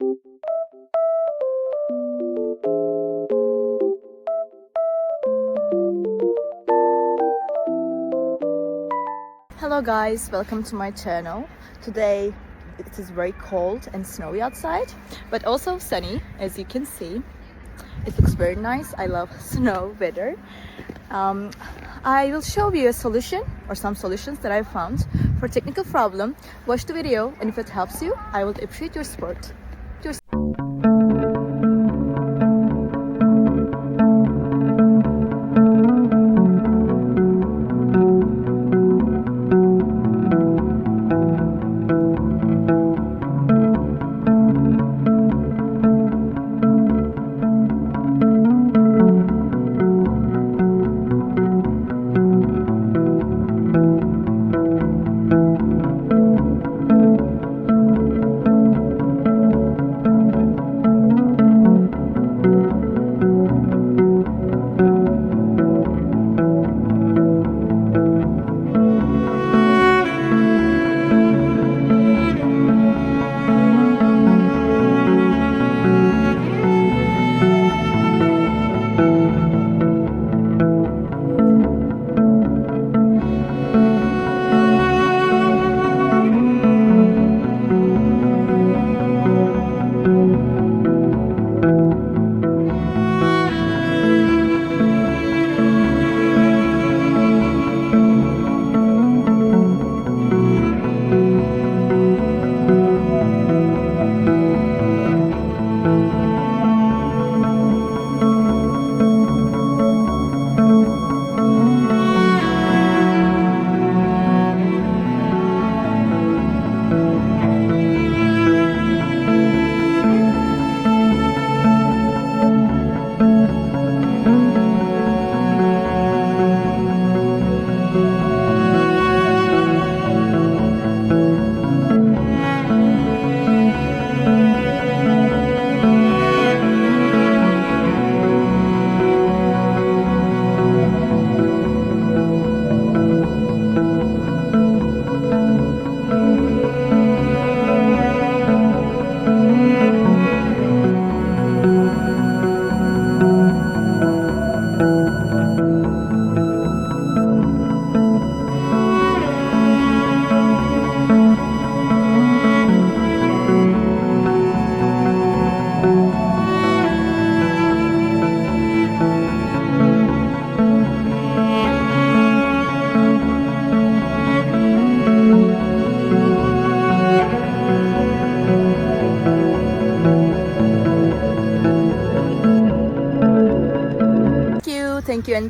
Hello guys, welcome to my channel. Today it is very cold and snowy outside, but also sunny, as you can see. It looks very nice. I love snow weather. I will show you a solution or some solutions that I found for technical problem. Watch the video, and if it helps you, I would appreciate your support.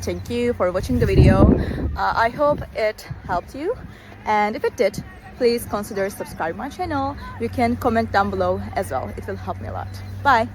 Thank you for watching the video. I hope it helped you, and if it did, please consider subscribing my channel. You can comment down below as well. It will help me a lot. Bye.